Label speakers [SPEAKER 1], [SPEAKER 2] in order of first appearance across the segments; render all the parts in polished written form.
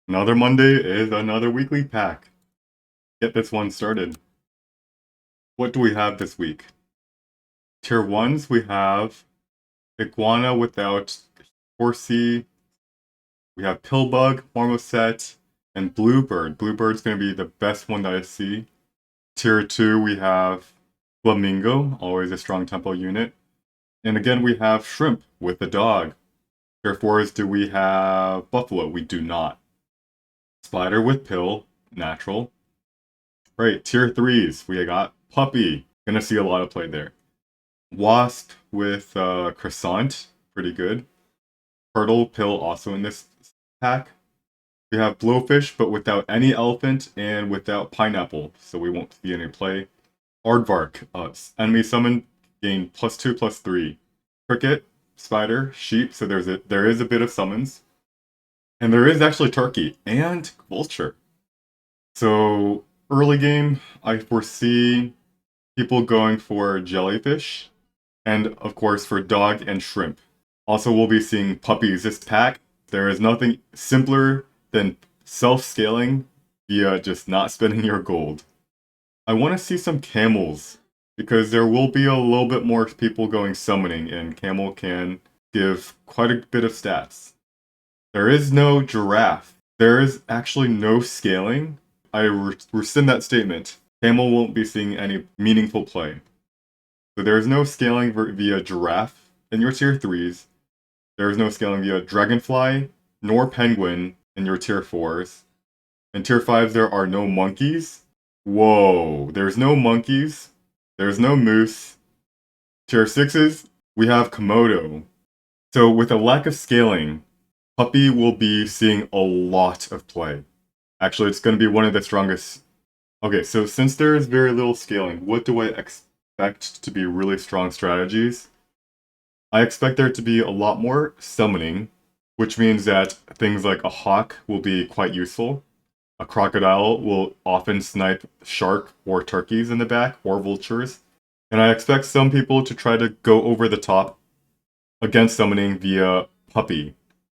[SPEAKER 1] Another Monday is another weekly pack. Get this one started. What do we have this week? Tier 1s, we have Iguana without Horsey. We have Pillbug, Marmoset, and Bluebird. Bluebird's going to be the best one that I see. Tier 2, we have Flamingo, always a strong tempo unit. And again, we have Shrimp with the dog. Tier 4s, do we have Buffalo? We do not. Spider with Pill, natural. Right, tier 3s, we got Puppy. Gonna see a lot of play there. Wasp with Croissant, pretty good. Turtle Pill also in this pack. We have Blowfish, but without any elephant and without pineapple, so we won't see any play. Aardvark, enemy summon, gain +2/+3. Cricket, Spider, Sheep, so there is a bit of summons. And there is actually Turkey and Vulture. So early game, I foresee people going for Jellyfish, and of course for Dog and Shrimp. Also, we'll be seeing Puppies this pack. There is nothing simpler than self-scaling via just not spending your gold. I want to see some Camels, because there will be a little bit more people going summoning, and Camel can give quite a bit of stats. There is no Giraffe. There is actually no scaling. I rescind that statement. Camel won't be seeing any meaningful play. So there is no scaling via Giraffe in your tier 3s. There is no scaling via Dragonfly, nor Penguin in your tier 4s. In tier 5s, there are no monkeys. Whoa, there's no monkeys. There's no moose. Tier 6s, we have Komodo. So with a lack of scaling, Puppy will be seeing a lot of play. Actually, it's going to be one of the strongest. Okay, so since there is very little scaling, what do I expect to be really strong strategies? I expect there to be a lot more summoning, which means that things like a hawk will be quite useful. A crocodile will often snipe shark or turkeys in the back, or vultures. And I expect some people to try to go over the top against summoning via Puppy.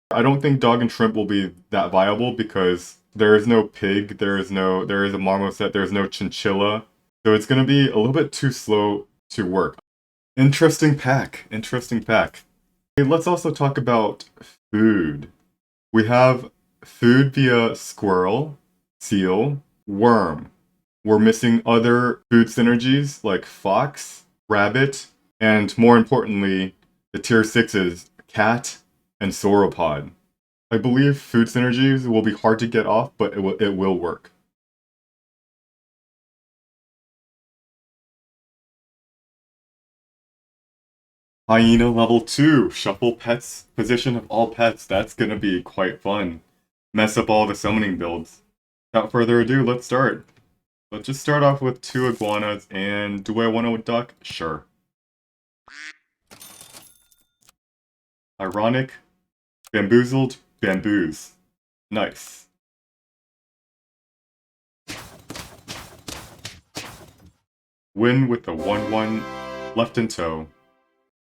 [SPEAKER 1] I don't think Dog and Shrimp will be that viable because there is no pig, there is a marmoset, there is no chinchilla. So it's going to be a little bit too slow to work. Interesting pack. Okay, let's also talk about food. We have food via squirrel, seal, worm. We're missing other food synergies like fox, rabbit, and more importantly, the tier 6s, cat and sauropod. I believe food synergies will be hard to get off, but it will work. Hyena level 2, shuffle pets, position of all pets. That's gonna be quite fun. Mess up all the summoning builds. Without further ado, let's start. Let's just start off with 2 iguanas, and do I want a duck? Sure. Ironic, bamboozled, bamboos. Nice. Win with the 1-1 left in tow.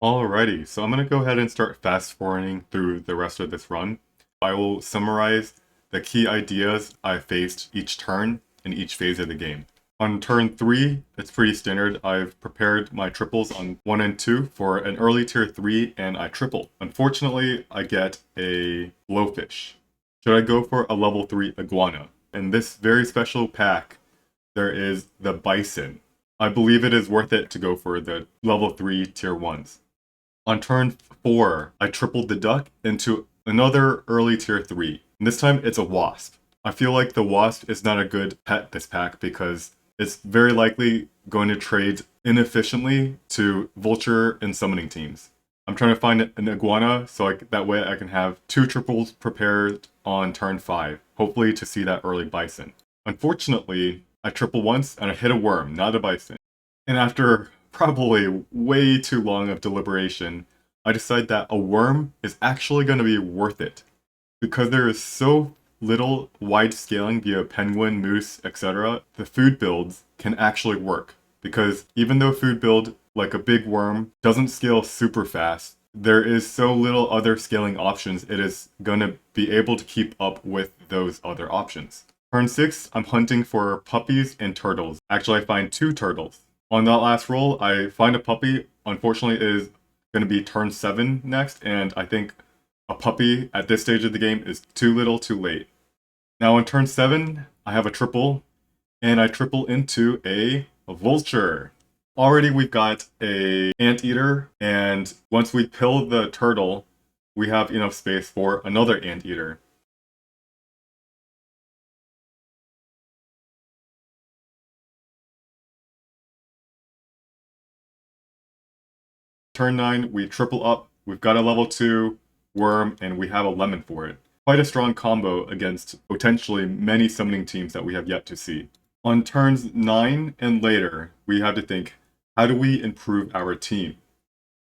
[SPEAKER 1] Alrighty, so I'm going to go ahead and start fast forwarding through the rest of this run. I will summarize the key ideas I faced each turn in each phase of the game. On turn 3, it's pretty standard. I've prepared my triples on 1 and 2 for an early tier 3, and I triple. Unfortunately, I get a blowfish. Should I go for a level 3 iguana? In this very special pack, there is the bison. I believe it is worth it to go for the level 3 tier 1s. On turn 4, I tripled the duck into another early tier 3. And this time it's a wasp. I feel like the wasp is not a good pet this pack because it's very likely going to trade inefficiently to vulture and summoning teams. I'm trying to find an iguana so that way I can have 2 triples prepared on turn 5, hopefully to see that early bison. Unfortunately, I triple once and I hit a worm, not a bison. And after probably way too long of deliberation, I decide that a worm is actually going to be worth it. Because there is so little wide scaling via penguin, moose, etc., the food builds can actually work. Because even though food build, like a big worm, doesn't scale super fast, there is so little other scaling options, it is going to be able to keep up with those other options. Turn 6, I'm hunting for puppies and turtles. Actually, I find 2 turtles. On that last roll, I find a puppy. Unfortunately, it is going to be turn 7 next, and I think a puppy at this stage of the game is too little too late. Now on turn 7, I have a triple, and I triple into a vulture. Already we've got a anteater, and once we kill the turtle, we have enough space for another anteater. Turn 9, we triple up, we've got a level 2 worm, and we have a lemon for it. Quite a strong combo against potentially many summoning teams that we have yet to see. On turns 9 and later, we have to think, how do we improve our team?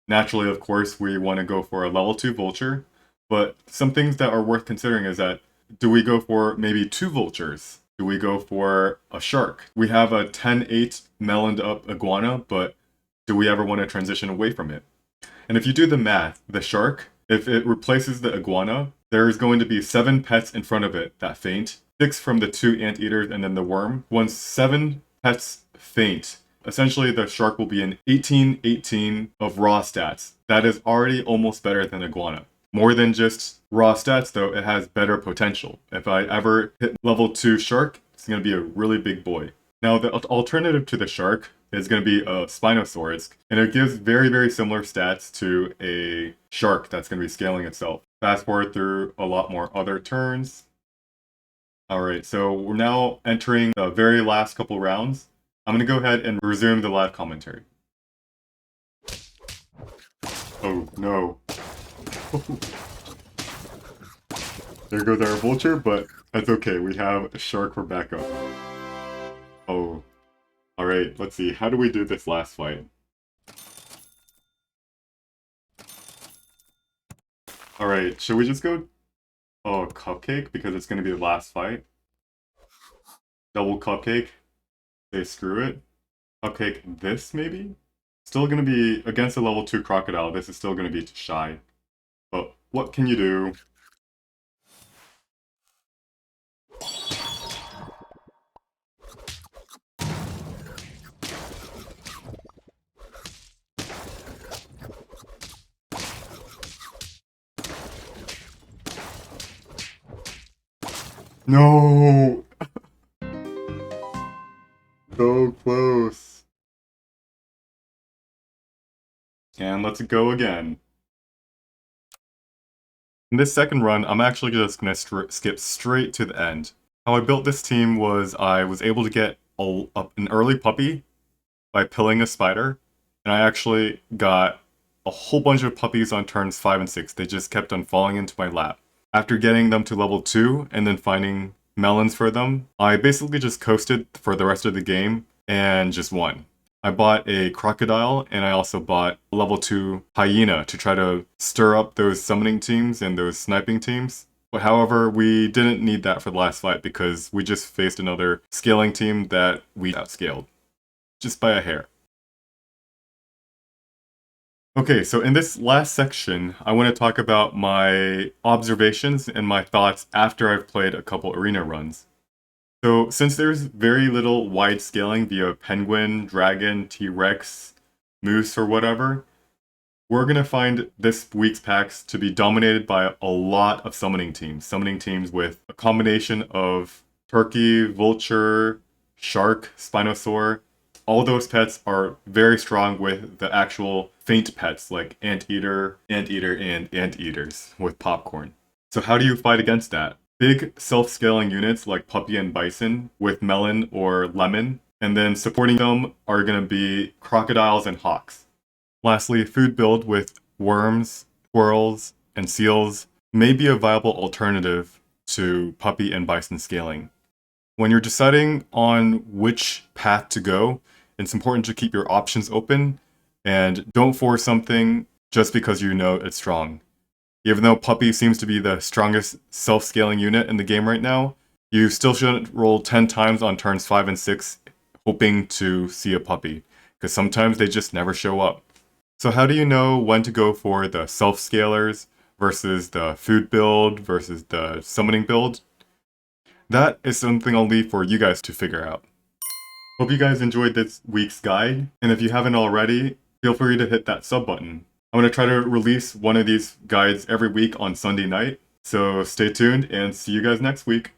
[SPEAKER 1] Naturally, of course, we want to go for a level 2 vulture, but some things that are worth considering is that, do we go for maybe 2 vultures? Do we go for a shark? We have a 10-8 meloned up iguana, but do we ever want to transition away from it? And if you do the math, the shark, if it replaces the iguana, there's going to be 7 pets in front of it that faint, 6 from the 2 anteaters and then the worm. Once 7 pets faint, essentially the shark will be an 18-18 of raw stats. That is already almost better than iguana. More than just raw stats though, it has better potential. If I ever hit level 2 shark, it's going to be a really big boy. Now the alternative to the shark is going to be a Spinosaurus, and it gives very, very similar stats to a shark that's going to be scaling itself. Fast forward through a lot more other turns. Alright, so we're now entering the very last couple rounds. I'm going to go ahead and resume the live commentary. Oh no. There goes our vulture, but that's okay, we have a shark for backup. Oh. Alright, let's see. How do we do this last fight? Alright, should we just go... Oh, cupcake? Because it's going to be the last fight? Double cupcake? Say screw it? Cupcake this, maybe? Still going to be... Against a level 2 crocodile, this is still going to be too shy. But what can you do? No! So close. And let's go again. In this second run, I'm actually just going to skip straight to the end. How I built this team was I was able to get an early puppy by pilling a spider, and I actually got a whole bunch of puppies on turns 5 and 6. They just kept on falling into my lap. After getting them to level 2 and then finding melons for them, I basically just coasted for the rest of the game and just won. I bought a crocodile and I also bought a level 2 hyena to try to stir up those summoning teams and those sniping teams. But however, we didn't need that for the last fight because we just faced another scaling team that we outscaled. Just by a hair. Okay, so in this last section, I want to talk about my observations and my thoughts after I've played a couple arena runs. So since there's very little wide scaling via penguin, dragon, T-Rex, moose, or whatever, we're going to find this week's packs to be dominated by a lot of summoning teams. Summoning teams with a combination of turkey, vulture, shark, spinosaur. All those pets are very strong with the actual faint pets like anteater, and anteaters with popcorn. So how do you fight against that? Big self-scaling units like puppy and bison with melon or lemon, and then supporting them are going to be crocodiles and hawks. Lastly, food build with worms, squirrels, and seals may be a viable alternative to puppy and bison scaling. When you're deciding on which path to go, it's important to keep your options open and don't force something just because you know it's strong. Even though puppy seems to be the strongest self-scaling unit in the game right now, you still shouldn't roll 10 times on turns 5 and 6 hoping to see a puppy, because sometimes they just never show up. So how do you know when to go for the self-scalers versus the food build versus the summoning build? That is something I'll leave for you guys to figure out. Hope you guys enjoyed this week's guide, and if you haven't already, feel free to hit that sub button. I'm going to try to release one of these guides every week on Sunday night, so stay tuned and see you guys next week.